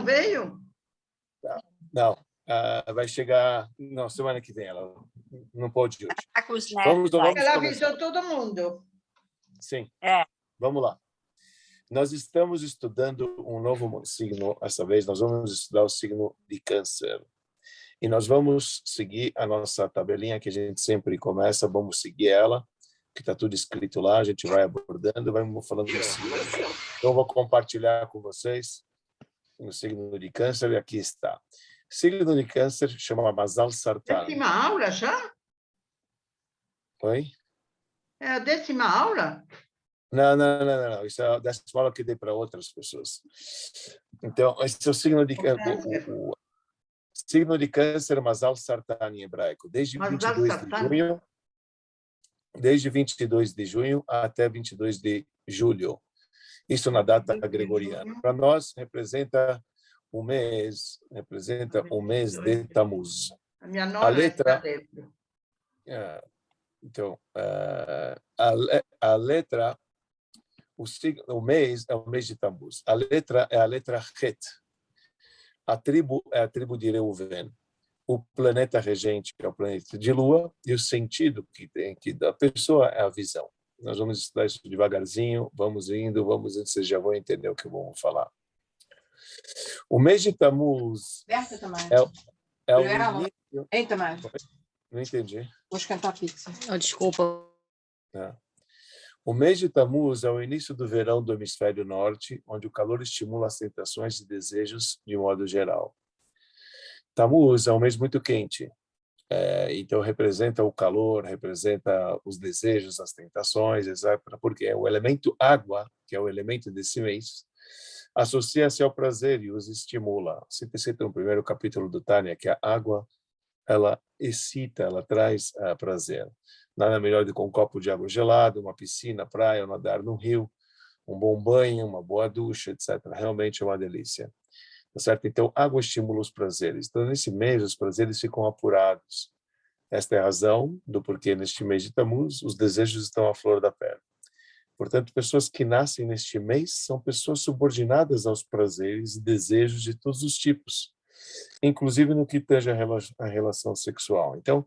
veio? Não, vai chegar... Não, semana que vem, ela não pode hoje. Tá com os Vamos netos, vai. Ela começar. avisou todo mundo. Sim, É. vamos lá. Nós estamos estudando um novo signo, essa vez nós vamos estudar o signo de Câncer. E nós vamos seguir a nossa tabelinha que a gente sempre começa, vamos seguir ela, que está tudo escrito lá, a gente vai abordando, vamos falando do signo. Então, eu vou compartilhar com vocês o signo de Câncer, e aqui está. Signo de Câncer chama Mazal Sartan. 10ª aula já? Oi? É a 10ª aula? Não. Isso é a 10ª aula que dei para outras pessoas. Então, esse é o signo de Câncer. O signo de Câncer, Mazal Sartan em hebraico. Desde 22 de junho até 22 de julho. Isso na data gregoriana. Para nós, representa o mês de Tammuz. A minha nona A letra... está dentro. Então, a letra... O mês é o mês de Tammuz. A letra é a letra Het. A tribo é a tribo de Reuven. O planeta regente é o planeta de Lua, e o sentido que tem que da pessoa é a visão. Nós vamos estudar isso devagarzinho, vamos indo, vocês já vão entender o que eu vou falar. O mês de Tammuz é o início... Ei, Tamara. Não entendi. Vou cantar pizza. Oh, desculpa. O mês de Tammuz é o início do verão do hemisfério norte, onde o calor estimula as tentações e desejos de modo geral. Tammuz é um mês muito quente, então representa o calor, representa os desejos, as tentações, etc. Porque o elemento água, que é o elemento desse mês, associa-se ao prazer e os estimula. Se cita no primeiro capítulo do Tânia que a água, ela excita, ela traz prazer. Nada melhor do que um copo de água gelada, uma piscina, praia, nadar no rio, um bom banho, uma boa ducha, etc. Realmente é uma delícia. Tá certo? Então, água estimula os prazeres. Então, nesse mês, os prazeres ficam apurados. Esta é a razão do porquê, neste mês de Tammuz, os desejos estão à flor da pele. Portanto, pessoas que nascem neste mês são pessoas subordinadas aos prazeres e desejos de todos os tipos, inclusive no que tange a relação sexual. Então,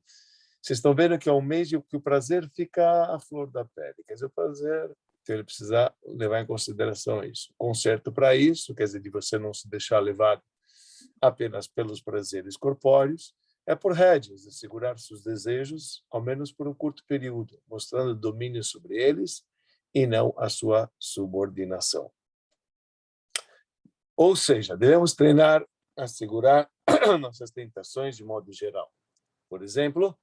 vocês estão vendo que é um mês em que o prazer fica à flor da pele. Quer dizer, o prazer, então ele precisa levar em consideração isso. Conserto para isso, quer dizer, de você não se deixar levado apenas pelos prazeres corpóreos, é por rédeas, de segurar seus desejos, ao menos por um curto período, mostrando domínio sobre eles e não a sua subordinação. Ou seja, devemos treinar a segurar nossas tentações de modo geral. Por exemplo,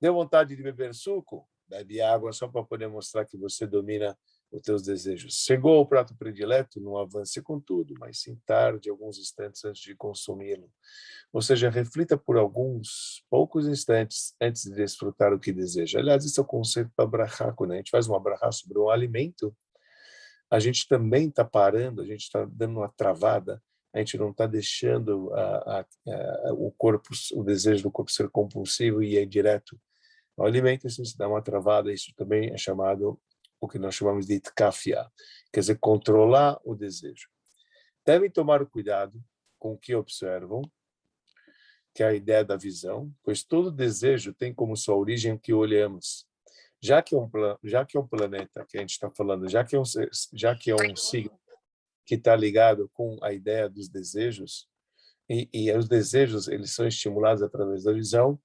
deu vontade de beber suco? Bebe água só para poder mostrar que você domina os teus desejos. Chegou ao prato predileto? Não avance com tudo, mas sim tarde, alguns instantes antes de consumi-lo. Ou seja, reflita por alguns poucos instantes antes de desfrutar o que deseja. Aliás, esse é o conceito da brachá. Quando a gente faz uma brachá sobre um alimento, a gente também está parando, a gente está dando uma travada, a gente não está deixando o corpo, o desejo do corpo ser compulsivo e ir direto ao alimento, assim, se dá uma travada. Isso também é chamado, o que nós chamamos de itkafia, quer dizer, controlar o desejo. Devem tomar cuidado com o que observam, que é a ideia da visão, pois todo desejo tem como sua origem o que olhamos. Já que é um planeta que a gente está falando, já que é um signo que está ligado com a ideia dos desejos, e os desejos eles são estimulados através da visão,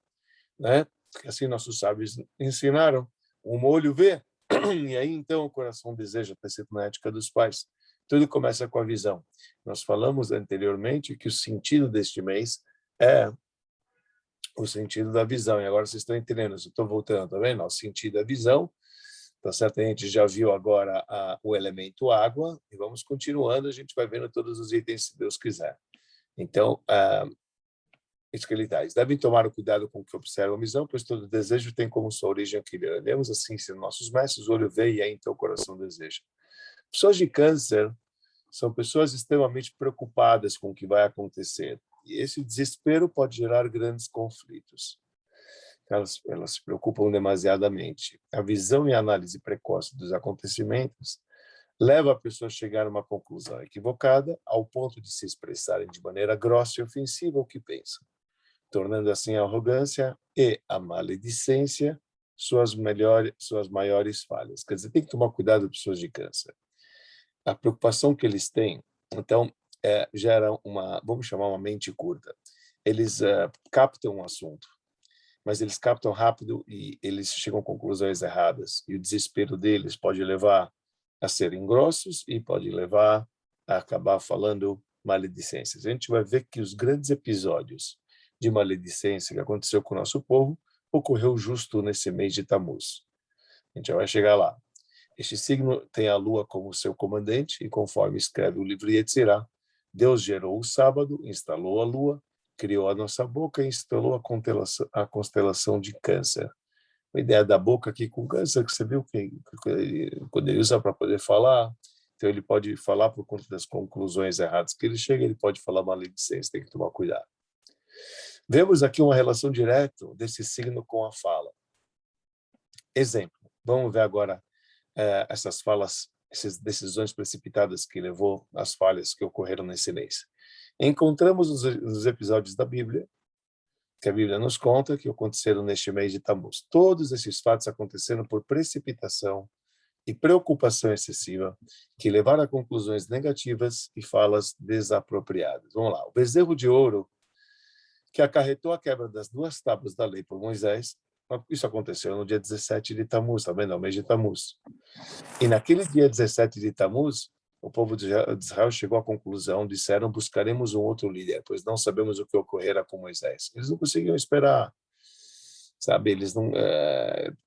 né? Assim nossos sábios ensinaram, um olho vê, e aí então o coração deseja, está escrito na Ética dos Pais. Tudo começa com a visão. Nós falamos anteriormente que o sentido deste mês é o sentido da visão, e agora vocês estão entendendo, eu estou voltando, tá vendo? O sentido da visão, tá certo? A gente já viu agora o elemento água, e vamos continuando, a gente vai vendo todos os itens, se Deus quiser. Então, isso que ele diz. Devem tomar cuidado com o que observam a visão, pois todo desejo tem como sua origem o que lemos, assim, se nossos mestres, o olho vê e aí então o coração deseja. Pessoas de câncer são pessoas extremamente preocupadas com o que vai acontecer. E esse desespero pode gerar grandes conflitos. Elas se preocupam demasiadamente. A visão e a análise precoce dos acontecimentos leva a pessoa a chegar a uma conclusão equivocada, ao ponto de se expressarem de maneira grossa e ofensiva o que pensam, tornando assim a arrogância e a maledicência suas maiores falhas. Quer dizer, tem que tomar cuidado com pessoas de câncer. A preocupação que eles têm, então, gera vamos chamar uma mente curta. Eles captam um assunto, mas eles captam rápido e eles chegam a conclusões erradas. E o desespero deles pode levar a serem grossos e pode levar a acabar falando maledicências. A gente vai ver que os grandes episódios de maledicência que aconteceu com o nosso povo ocorreu justo nesse mês de Tammuz. A gente já vai chegar lá. Este signo tem a lua como seu comandante e, conforme escreve o livro Yetzirah, Deus gerou o sábado, instalou a lua, criou a nossa boca e instalou a constelação de Câncer. A ideia da boca aqui com Câncer, que você viu que quando ele usa para poder falar, então ele pode falar por conta das conclusões erradas que ele chega, ele pode falar maledicência, tem que tomar cuidado. Vemos aqui uma relação direta desse signo com a fala. Exemplo, vamos ver agora essas falas, essas decisões precipitadas que levou às falhas que ocorreram nesse mês. Encontramos nos episódios da Bíblia, que a Bíblia nos conta que aconteceram neste mês de Tammuz. Todos esses fatos aconteceram por precipitação e preocupação excessiva, que levaram a conclusões negativas e falas desapropriadas. Vamos lá. O bezerro de ouro, que acarretou a quebra das 2 tábuas da lei por Moisés, isso aconteceu no dia 17 de Tammuz, tá vendo? É o mês de Tammuz. E naquele dia 17 de Tammuz, o povo de Israel chegou à conclusão, disseram, buscaremos um outro líder, pois não sabemos o que ocorrera com Moisés. Eles não conseguiam esperar, sabe? Eles não...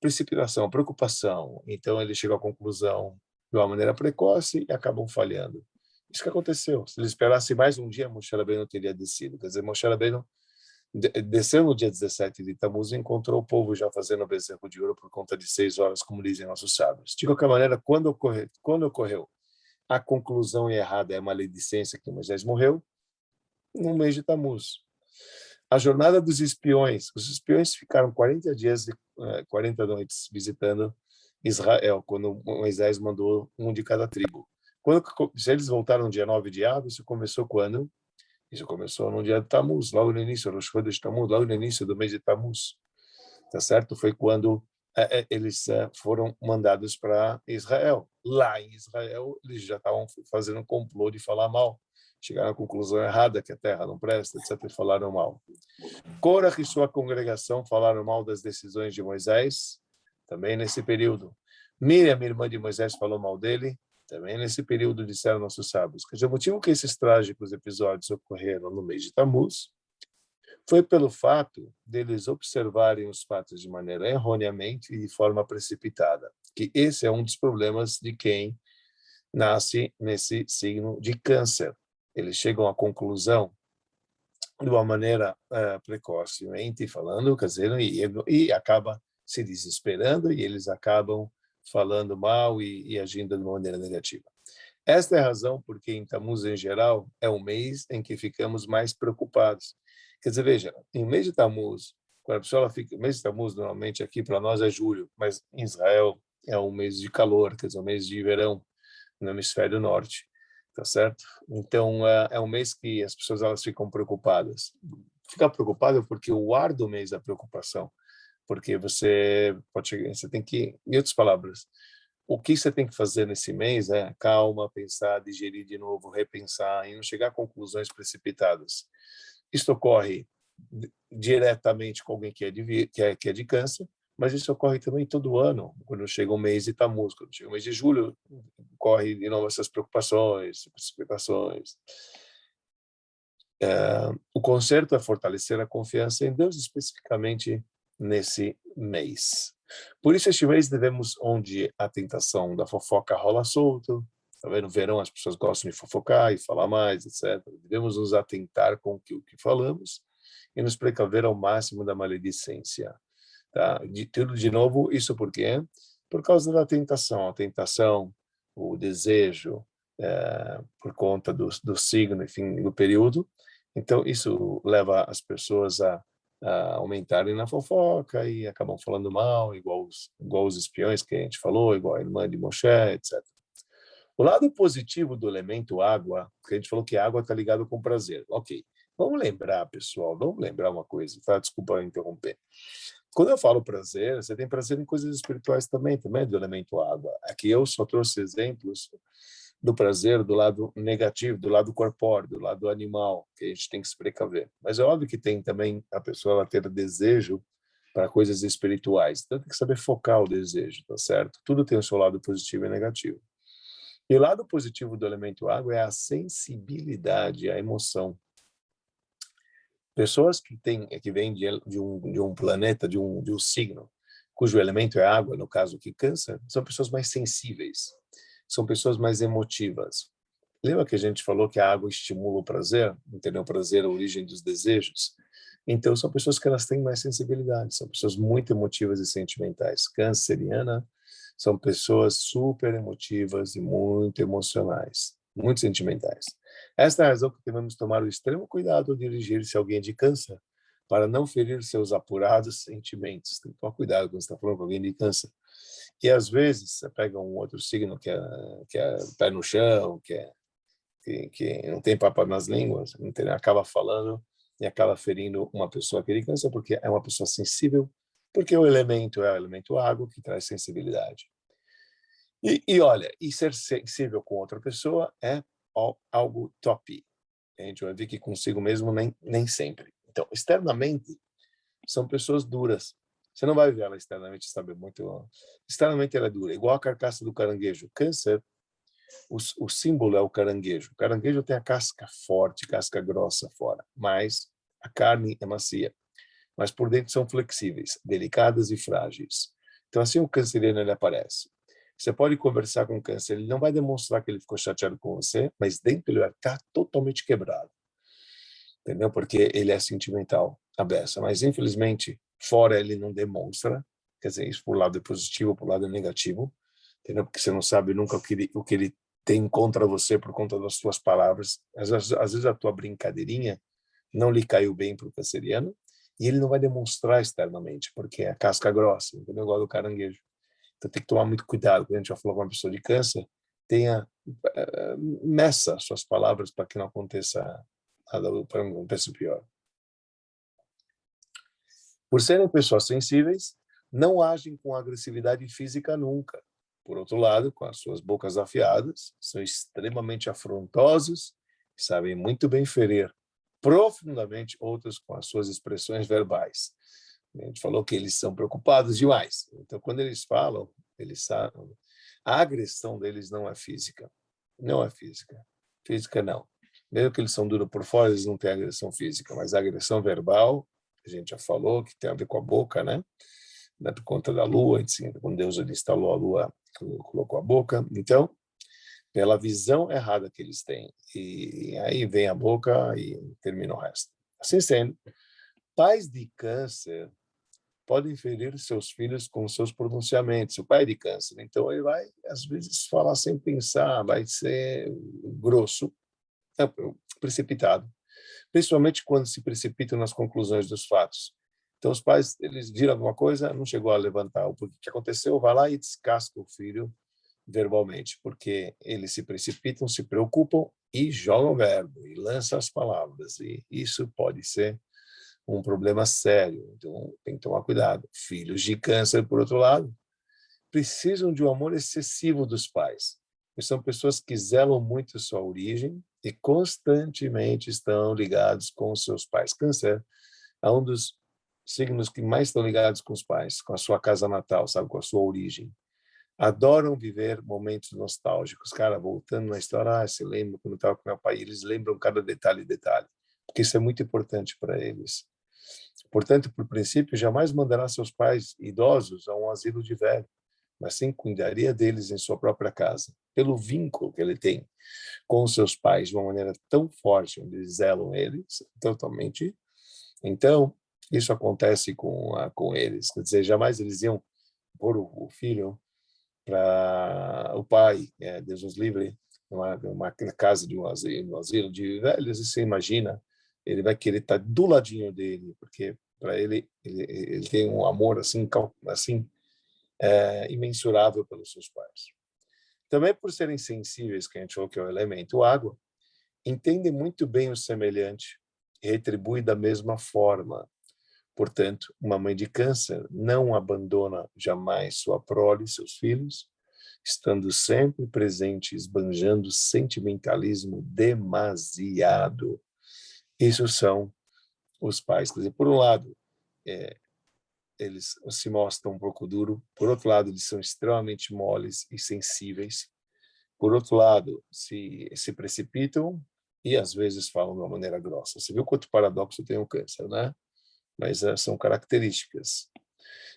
precipitação, preocupação. Então, eles chegam à conclusão de uma maneira precoce e acabam falhando. Isso que aconteceu. Se eles esperassem mais um dia, Moshe Rabbeinu teria descido. Quer dizer, Moshe Rabbeinu desceu no dia 17 de Tammuz e encontrou o povo já fazendo o bezerro de ouro por conta de 6 horas, como dizem nossos sábios. De qualquer maneira, quando ocorreu a conclusão errada é a maledicência que Moisés morreu, no mês de Tammuz. A jornada dos espiões. Os espiões ficaram 40 dias e 40 noites visitando Israel, quando Moisés mandou um de cada tribo. Se eles voltaram no dia 9 de Av, isso começou quando? Isso começou no dia de Tammuz, logo no início, Rosh Chodesh Tammuz, logo no início do mês de Tammuz. Tá certo? Foi quando eles foram mandados para Israel. Lá em Israel, eles já estavam fazendo um complô de falar mal. Chegaram à conclusão errada, que a terra não presta, etc., e falaram mal. Korach e sua congregação falaram mal das decisões de Moisés, também nesse período. Miriam, irmã de Moisés, falou mal dele, também nesse período, disseram nossos sábios. Quer dizer, o motivo que esses trágicos episódios ocorreram no mês de Tammuz foi pelo fato deles observarem os fatos de maneira erroneamente e de forma precipitada, que esse é um dos problemas de quem nasce nesse signo de Câncer. Eles chegam à conclusão de uma maneira precocemente falando, quer dizer, e acaba se desesperando e eles acabam falando mal e agindo de uma maneira negativa. Esta é a razão porque em Tammuz, em geral, é o mês em que ficamos mais preocupados. Quer dizer, veja, em mês de Tammuz, quando a pessoa fica, mês de Tammuz normalmente aqui para nós é julho, mas em Israel é um mês de calor, quer dizer, um mês de verão no hemisfério norte, tá certo? Então é um mês que as pessoas elas ficam preocupadas. Fica preocupada porque o ar do mês é a preocupação, porque você tem que, em outras palavras, o que você tem que fazer nesse mês é calma, pensar, digerir de novo, repensar e não chegar a conclusões precipitadas. Isso ocorre diretamente com alguém que é de Câncer, mas isso ocorre também todo ano, quando chega o mês de Tammuz, quando chega o mês de julho, ocorre de novo essas preocupações, precipitações. O conserto é fortalecer a confiança em Deus, especificamente nesse mês. Por isso, este mês devemos, onde a tentação da fofoca rola solto, tá vendo? No verão as pessoas gostam de fofocar e falar mais, etc. Devemos nos atentar com o que falamos e nos precaver ao máximo da maledicência. Tá? De novo, isso por quê? Por causa da tentação. A tentação, o desejo, por conta do signo, enfim, do período. Então, isso leva as pessoas a aumentarem na fofoca e acabam falando mal, igual os espiões que a gente falou, igual a irmã de Moshe, etc. O lado positivo do elemento água, que a gente falou que a água está ligada com prazer. Ok. Vamos lembrar, pessoal, vamos lembrar uma coisa, tá? Desculpa eu interromper. Quando eu falo prazer, você tem prazer em coisas espirituais também do elemento água. Aqui eu só trouxe exemplos do prazer do lado negativo, do lado corpóreo, do lado animal, que a gente tem que se precaver. Mas é óbvio que tem também a pessoa ela ter desejo para coisas espirituais. Então tem que saber focar o desejo, tá certo? Tudo tem o seu lado positivo e negativo. E o lado positivo do elemento água é a sensibilidade, a emoção. Pessoas que vêm de um planeta, de um signo, cujo elemento é água, no caso que Câncer, são pessoas mais sensíveis, são pessoas mais emotivas. Lembra que a gente falou que a água estimula o prazer? Entendeu? O prazer é a origem dos desejos. Então, são pessoas que elas têm mais sensibilidade, são pessoas muito emotivas e sentimentais. Canceriana são pessoas super emotivas e muito emocionais, muito sentimentais. Esta é a razão que devemos tomar o extremo cuidado ao dirigir-se a alguém de Câncer, para não ferir seus apurados sentimentos. Tem que tomar cuidado quando você está falando com alguém de Câncer. E, às vezes, você pega um outro signo que é pé no chão, que não tem papo nas línguas, entendeu? Acaba falando e acaba ferindo uma pessoa que ele cansa porque é uma pessoa sensível, porque o elemento é o elemento água que traz sensibilidade. E olha, e ser sensível com outra pessoa é algo top. A gente vai ver que consigo mesmo nem sempre. Então, externamente, são pessoas duras. Você não vai ver ela externamente, sabe? Muito. Externamente ela é dura, igual a carcaça do caranguejo. Câncer, o símbolo é o caranguejo. O caranguejo tem a casca forte, casca grossa fora, mas a carne é macia. Mas por dentro são flexíveis, delicadas e frágeis. Então, assim o canceriano ele aparece. Você pode conversar com o câncer, ele não vai demonstrar que ele ficou chateado com você, mas dentro ele vai estar totalmente quebrado. Entendeu? Porque ele é sentimental, a beça. Mas, infelizmente, fora ele não demonstra. Quer dizer, isso por lado é positivo, por lado é negativo. Entendeu? Porque você não sabe nunca o que ele tem contra você por conta das suas palavras. Às vezes a tua brincadeirinha não lhe caiu bem para o canceriano e ele não vai demonstrar externamente, porque é casca grossa, entendeu? Igual do caranguejo. Então tem que tomar muito cuidado quando a gente vai falar com uma pessoa de câncer, meça suas palavras para que não aconteça para não aconteça pior. Por serem pessoas sensíveis, não agem com agressividade física nunca. Por outro lado, com as suas bocas afiadas, são extremamente afrontosos e sabem muito bem ferir profundamente outros com as suas expressões verbais. A gente falou que eles são preocupados demais. Então, quando eles falam, eles sabem. A agressão deles não é física. Não é física. Física, não. Mesmo que eles são duros por fora, eles não têm agressão física, mas a agressão verbal, a gente já falou, que tem a ver com a boca, né? Por conta da lua, assim, quando Deus ele instalou a lua, colocou a boca. Então, pela visão errada que eles têm. E aí vem a boca e termina o resto. Assim sendo, pais de câncer podem ferir seus filhos com seus pronunciamentos. O pai é de câncer, então ele vai, às vezes, falar sem pensar, vai ser grosso, precipitado, principalmente quando se precipitam nas conclusões dos fatos. Então, os pais, eles viram alguma coisa, não chegou a levantar o porquê que aconteceu, vai lá e descasca o filho verbalmente, porque eles se precipitam, se preocupam e jogam o verbo, e lançam as palavras, e isso pode ser um problema sério. Então, tem que tomar cuidado. Filhos de câncer, por outro lado, precisam de um amor excessivo dos pais. São pessoas que zelam muito sua origem e constantemente estão ligados com seus pais. Câncer é um dos signos que mais estão ligados com os pais, com a sua casa natal, sabe, com a sua origem. Adoram viver momentos nostálgicos. Cara, voltando na história, se lembra quando eu estava com meu pai, eles lembram cada detalhe, porque isso é muito importante para eles. Portanto, por princípio, jamais mandará seus pais idosos a um asilo de velho, mas sim cuidaria deles em sua própria casa, pelo vínculo que ele tem com os seus pais de uma maneira tão forte, onde eles zelam eles totalmente. Então, isso acontece com eles. Quer dizer, jamais eles iam pôr o filho para o pai, Deus nos livre, numa casa de um asilo de velhos, e você imagina, ele vai querer estar do ladinho dele, porque para ele tem um amor assim imensurável pelos seus pais. Também por serem sensíveis, que a gente falou que é o elemento água, entendem muito bem o semelhante e retribuem da mesma forma. Portanto, uma mãe de câncer não abandona jamais sua prole, seus filhos, estando sempre presente, esbanjando sentimentalismo demasiado. Isso são os pais. Quer dizer, por um lado, eles se mostram um pouco duro, por outro lado, eles são extremamente moles e sensíveis, por outro lado, se precipitam e às vezes falam de uma maneira grossa. Você viu quanto paradoxo tem o câncer, né? Mas são características.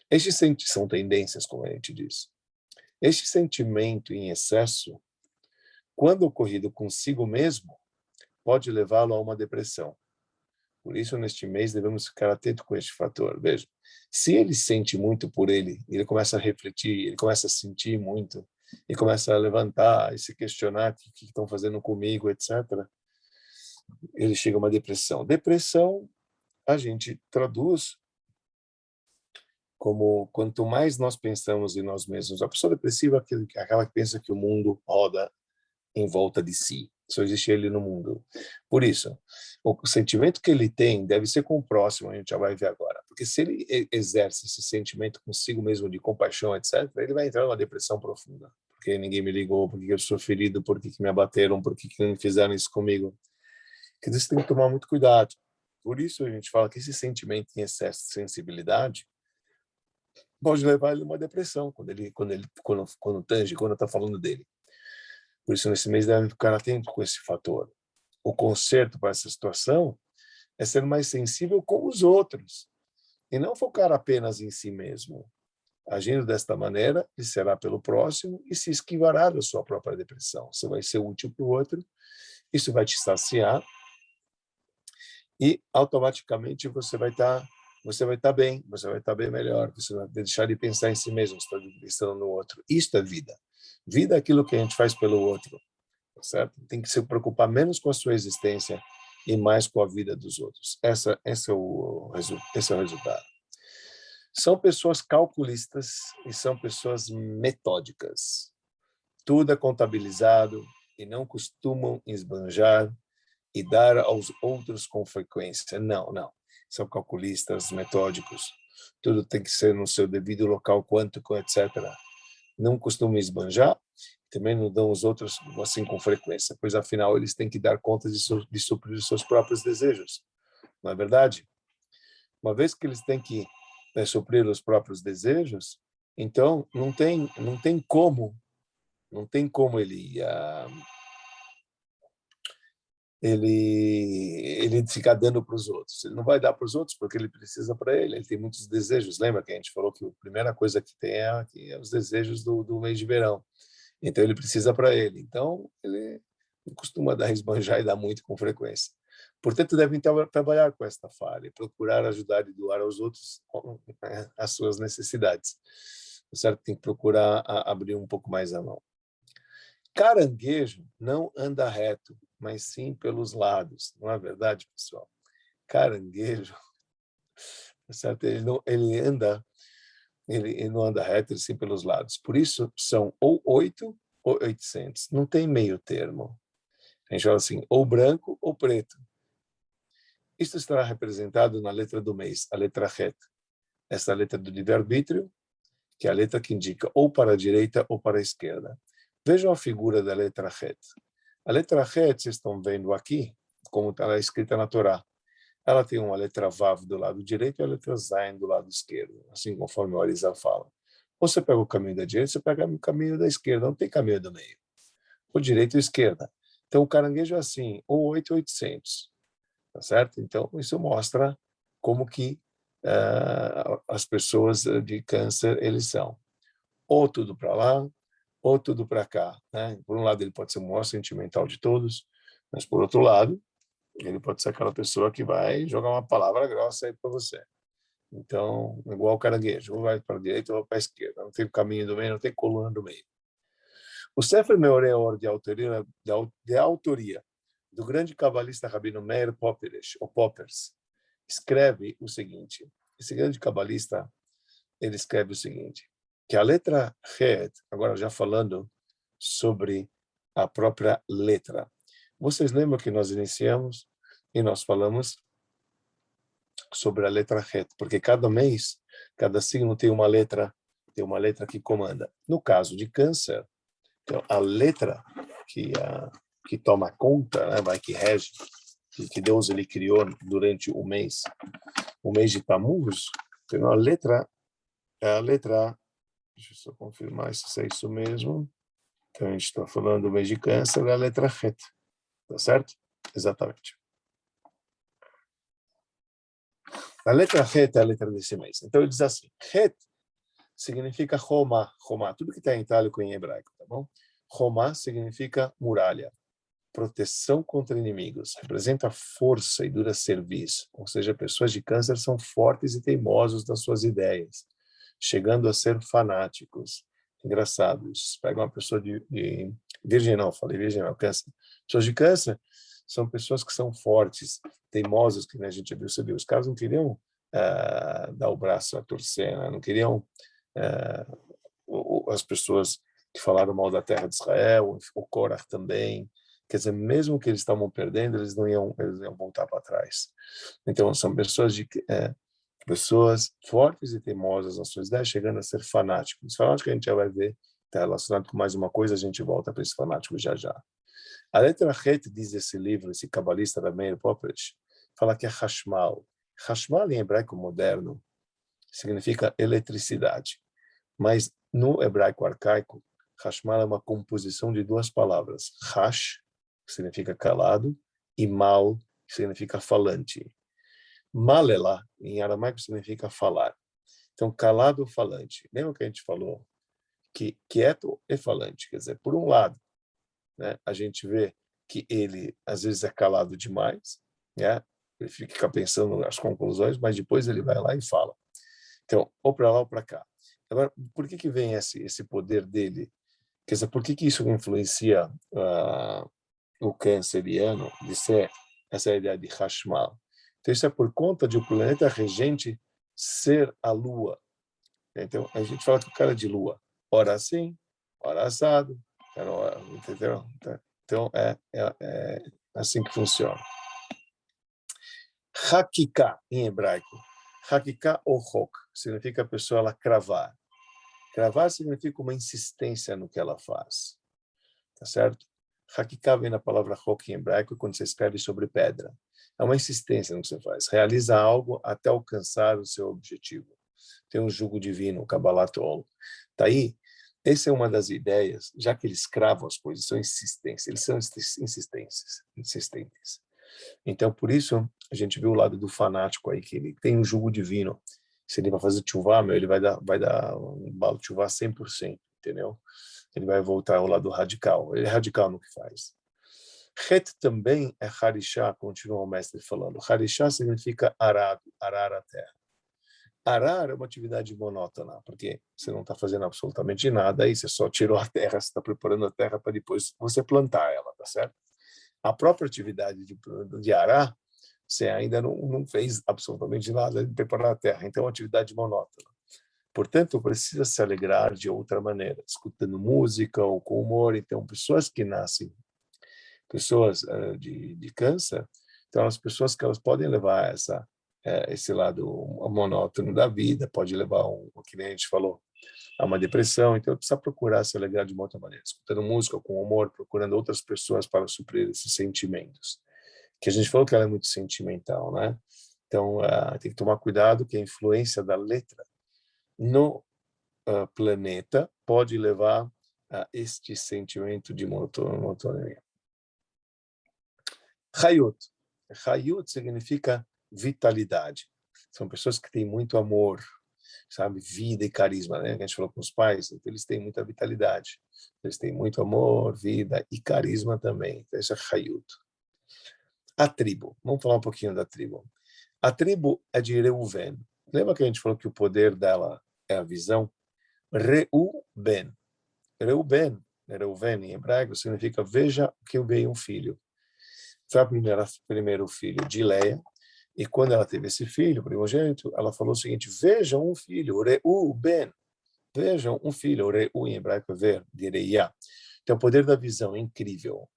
Estes são tendências, como a gente diz. Este sentimento em excesso, quando ocorrido consigo mesmo, pode levá-lo a uma depressão. Por isso, neste mês, devemos ficar atentos com este fator. Veja, se ele sente muito por ele começa a refletir, ele começa a sentir muito, e começa a levantar e se questionar o que estão fazendo comigo, etc., ele chega a uma depressão. Depressão, a gente traduz como quanto mais nós pensamos em nós mesmos. A pessoa depressiva é aquela que pensa que o mundo roda em volta de si. Só existe ele no mundo. Por isso, o sentimento que ele tem deve ser com o próximo, a gente já vai ver agora. Porque se ele exerce esse sentimento consigo mesmo de compaixão, etc., ele vai entrar numa depressão profunda. Porque ninguém me ligou, porque eu sou ferido, porque me abateram, porque não fizeram isso comigo. Quer dizer, você tem que tomar muito cuidado. Por isso a gente fala que esse sentimento em excesso de sensibilidade pode levar ele a uma depressão, quando tange, quando está falando dele. Por isso, nesse mês, deve ficar atento com esse fator. O conserto para essa situação é ser mais sensível com os outros e não focar apenas em si mesmo. Agindo desta maneira, ele será pelo próximo e se esquivará da sua própria depressão. Você vai ser útil para o outro, isso vai te saciar e automaticamente você vai estar bem, você vai estar bem melhor, você vai deixar de pensar em si mesmo, você está pensando no outro. Isto é vida. Vida é aquilo que a gente faz pelo outro, certo? Tem que se preocupar menos com a sua existência e mais com a vida dos outros. Esse é o resultado. São pessoas calculistas e são pessoas metódicas. Tudo é contabilizado e não costumam esbanjar e dar aos outros com frequência. Não. São calculistas, metódicos. Tudo tem que ser no seu devido local quântico, etc. Não costumam esbanjar, também não dão os outros assim com frequência, pois afinal eles têm que dar conta de suprir os seus próprios desejos. Não é verdade? Uma vez que eles têm que suprir os próprios desejos, então não tem como ele ficar dando para os outros. Ele não vai dar para os outros porque ele precisa para ele. Ele tem muitos desejos. Lembra que a gente falou que a primeira coisa que tem é os desejos do mês de verão. Então ele precisa para ele. Então ele não costuma esbanjar e dar muito com frequência. Portanto, devem trabalhar com esta falha e procurar ajudar e doar aos outros as suas necessidades. Certo? Tem que procurar abrir um pouco mais a mão. Caranguejo não anda reto, mas sim pelos lados. Não é verdade, pessoal? Caranguejo, certo? Ele não anda reto, ele sim pelos lados. Por isso, são ou 8 ou 800. Não tem meio termo. A gente fala assim, ou branco ou preto. Isto estará representado na letra do mês, a letra Het. Essa letra do livre-arbítrio, que é a letra que indica ou para a direita ou para a esquerda. Vejam a figura da letra Het. A letra Het, vocês estão vendo aqui, como ela é escrita na Torá. Ela tem uma letra Vav do lado direito e a letra Zayin do lado esquerdo, assim conforme o Arizal fala. Ou você pega o caminho da direita, você pega o caminho da esquerda, não tem caminho do meio. Ou direita ou esquerda. Então, o caranguejo é assim, ou 8 ou 800. Tá certo? Então, isso mostra como que as pessoas de câncer, eles são. Ou tudo para lá, ou tudo para cá. Né? Por um lado, ele pode ser o maior sentimental de todos, mas, por outro lado, ele pode ser aquela pessoa que vai jogar uma palavra grossa aí para você. Então, igual o caranguejo, ou vai para a direita ou para a esquerda. Não tem caminho do meio, não tem coluna do meio. O Sefer Meoreor, de autoria do grande cabalista rabino Meir Poppers, escreve o seguinte. Esse grande cabalista, ele escreve o seguinte, que a letra Het, agora já falando sobre a própria letra. Vocês lembram que nós iniciamos e nós falamos sobre a letra Het, porque cada mês, cada signo tem uma letra que comanda. No caso de Câncer, então, a letra que toma conta, né, que rege, que Deus ele criou durante o mês de Tammuz, então a letra, deixa eu só confirmar se é isso mesmo. Então a gente está falando do mês de Câncer, é a letra Het, tá certo? Exatamente. A letra Het é a letra desse mês. Então ele diz assim, Het significa Roma, tudo que está em itálico e em hebraico, tá bom? Roma significa muralha, proteção contra inimigos, representa força e dura serviço, ou seja, pessoas de Câncer são fortes e teimosos nas suas ideias, chegando a ser fanáticos. Engraçados. Pega uma pessoa de Virgem não, falei Virgem não, Câncer. Pessoas de Câncer são pessoas que são fortes, teimosas, que a gente viu, você viu, os caras não queriam dar o braço a torcer, né? Não queriam as pessoas que falaram mal da terra de Israel, o Korah também, quer dizer, mesmo que eles estavam perdendo, eles iam voltar para trás. Então, são pessoas fortes e teimosas nas suas ideias, chegando a ser fanáticos. Fanático a gente já vai ver, está relacionado com mais uma coisa, a gente volta para esse fanático já já. A letra Het, diz esse livro, esse cabalista da Meir Popish, fala que é Hashmal. Hashmal em hebraico moderno significa eletricidade, mas no hebraico arcaico, Hashmal é uma composição de duas palavras, Hash, que significa calado, e Mal, que significa falante. Malela, em aramaico, significa falar. Então, calado ou falante. Lembra que a gente falou que quieto e falante? Quer dizer, por um lado, né, a gente vê que ele, às vezes, é calado demais, né? Ele fica pensando nas conclusões, mas depois ele vai lá e fala. Então, ou para lá ou para cá. Agora, por que vem esse poder dele? Quer dizer, por que isso influencia o canceriano de ser essa ideia de Hashmal? Então, isso é por conta de o planeta regente ser a Lua. Então, a gente fala que o cara é de Lua. Ora assim, ora assado. Entendeu? Então, é assim que funciona. Hakika, em hebraico. Hakika ou hok, significa a pessoa ela cravar. Cravar significa uma insistência no que ela faz. Tá certo? Hakika vem na palavra hok em hebraico quando você escreve sobre pedra. É uma insistência no que você faz. Realiza algo até alcançar o seu objetivo. Tem um jugo divino, o Kabbalat Ol. Tá aí? Essa é uma das ideias, já que eles cravam as coisas, são insistentes, eles são insistentes. Então, por isso, a gente viu o lado do fanático aí, que ele tem um jugo divino. Se ele vai fazer tchuvá, ele vai dar um balo de tchuvá 100%, entendeu? Ele vai voltar ao lado radical. Ele é radical no que faz. Het também é Harishá, continua o mestre falando. Harishá significa arado, arar a terra. Arar é uma atividade monótona, porque você não está fazendo absolutamente nada, aí você só tirou a terra, você está preparando a terra para depois você plantar ela, tá certo? A própria atividade de arar, você ainda não fez absolutamente nada de preparar a terra, então é uma atividade monótona. Portanto, precisa se alegrar de outra maneira, escutando música ou com humor. Então, pessoas que nascem, pessoas de câncer, então as pessoas que elas podem levar esse lado monótono da vida, pode levar, o que a gente falou, a uma depressão. Então, precisa procurar se alegrar de uma outra maneira, escutando música com humor, procurando outras pessoas para suprir esses sentimentos. Que a gente falou que ela é muito sentimental, né? Então, tem que tomar cuidado que a influência da letra no planeta pode levar a este sentimento de monotonia. Hayut. Hayut significa vitalidade. São pessoas que têm muito amor, sabe, vida e carisma, né? A gente falou com os pais, então eles têm muita vitalidade. Eles têm muito amor, vida e carisma também. Então, isso é Hayut. A tribo. Vamos falar um pouquinho da tribo. A tribo é de Reuven. Lembra que a gente falou que o poder dela é a visão? Reuben. Reuven em hebraico significa veja que eu veio um filho. Foi o primeiro filho de Leia, e quando ela teve esse filho, primogênito, ela falou o seguinte: vejam um filho, Reuben. Vejam um filho, Reu em hebraico é ver, de Reia. Então, o poder da visão é incrível,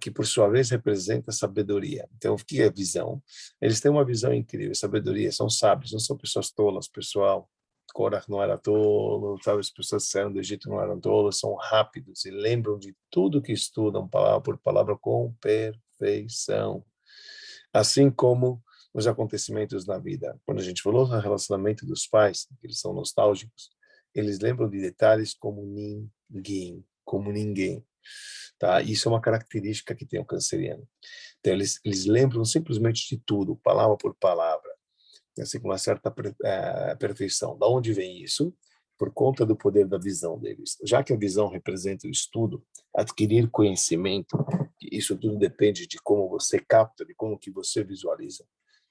que por sua vez representa sabedoria. Então, o que é visão? Eles têm uma visão incrível, sabedoria, são sábios, não são pessoas tolas, pessoal. Korah não era tolo, sabe? As pessoas que saíram do Egito não eram tolas, são rápidos e lembram de tudo que estudam, palavra por palavra, com perfeição. Assim como os acontecimentos na vida. Quando a gente falou do relacionamento dos pais, que eles são nostálgicos, eles lembram de detalhes como ninguém, tá? Isso é uma característica que tem o canceriano. Então, eles lembram simplesmente de tudo, palavra por palavra, assim, com uma certa perfeição. Da onde vem isso? Por conta do poder da visão deles. Já que a visão representa o estudo, adquirir conhecimento, isso tudo depende de como você capta, de como que você visualiza,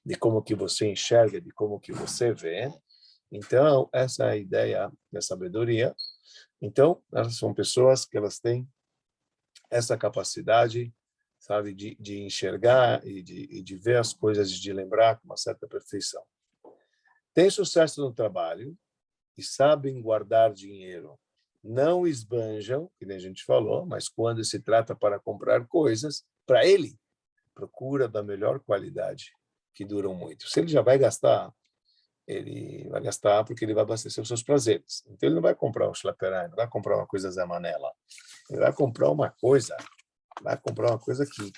de como que você enxerga, de como que você vê. Então, essa é a ideia da sabedoria. Então, elas são pessoas que elas têm essa capacidade, sabe, de enxergar e de ver as coisas, de lembrar com uma certa perfeição. Tem sucesso no trabalho e sabem guardar dinheiro. Não esbanjam, que nem a gente falou, mas quando se trata para comprar coisas, para ele, procura da melhor qualidade, que duram muito. Se ele já vai gastar, ele vai gastar porque ele vai abastecer os seus prazeres. Então, ele não vai comprar um Schlapperein, não vai comprar uma coisa Zé Manela. Ele vai comprar uma coisa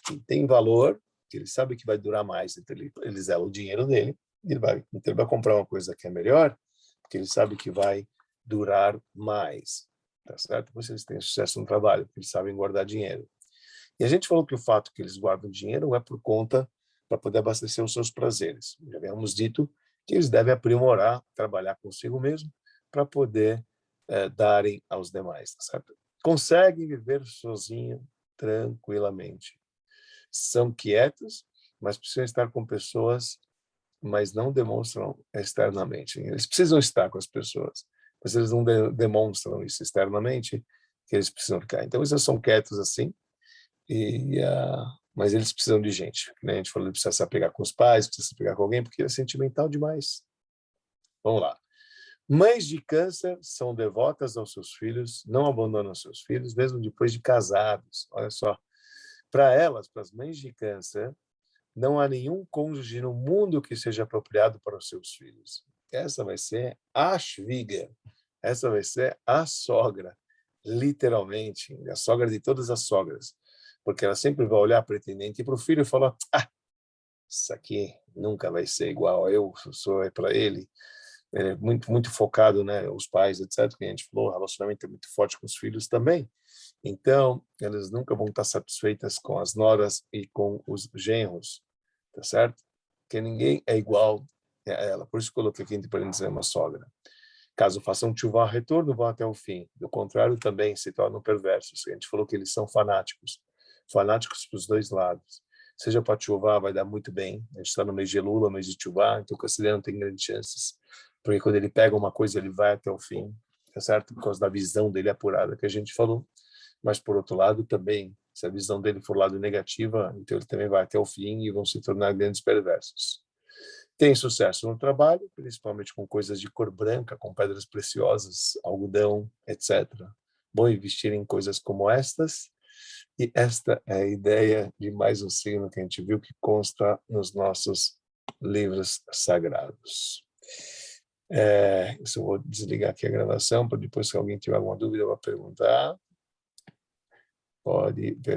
que tem valor, que ele sabe que vai durar mais. Então, ele zela o dinheiro dele, então ele vai comprar uma coisa que é melhor, porque ele sabe que vai durar mais. Tá certo? Por isso eles têm sucesso no trabalho, porque eles sabem guardar dinheiro. E a gente falou que o fato que eles guardam dinheiro é por conta para poder abastecer os seus prazeres. Já havíamos dito que eles devem aprimorar, trabalhar consigo mesmo, para poder darem aos demais, tá certo? Conseguem viver sozinho tranquilamente. São quietos, mas precisam estar com pessoas, mas não demonstram externamente. Eles precisam estar com as pessoas, mas eles não demonstram isso externamente, que eles precisam ficar. Então, eles são quietos assim, mas eles precisam de gente. Né? A gente falou que precisa se apegar com os pais, precisa se apegar com alguém, porque é sentimental demais. Vamos lá. Mães de câncer são devotas aos seus filhos, não abandonam seus filhos, mesmo depois de casados. Olha só. Para elas, para as mães de câncer, não há nenhum cônjuge no mundo que seja apropriado para os seus filhos. Essa vai ser a Schwieger. Essa vai ser a sogra, literalmente, a sogra de todas as sogras. Porque ela sempre vai olhar para o pretendente e para o filho e falar: isso aqui nunca vai ser igual, eu sou para ele. É muito focado, né, os pais, etc., que a gente falou, o relacionamento é muito forte com os filhos também. Então, elas nunca vão estar satisfeitas com as noras e com os genros, tá certo? Porque ninguém é igual a ela. Por isso coloquei aqui entre parênteses uma sogra. Caso façam tchuvá, retorno, vão até o fim. Do contrário, também se tornam perversos. A gente falou que eles são fanáticos para os dois lados. Seja para tchuvá, vai dar muito bem. A gente está no mês de Lula, mês de tchuvá, então o castelhano tem grandes chances. Porque quando ele pega uma coisa, ele vai até o fim, tá certo? Por causa da visão dele apurada que a gente falou. Mas, por outro lado, também, se a visão dele for lado negativa, então ele também vai até o fim e vão se tornar grandes perversos. Tem sucesso no trabalho, principalmente com coisas de cor branca, com pedras preciosas, algodão, etc. Bom investir em coisas como estas. E esta é a ideia de mais um signo que a gente viu que consta nos nossos livros sagrados. Eu vou desligar aqui a gravação para depois, se alguém tiver alguma dúvida, eu vou perguntar. Pode perguntar.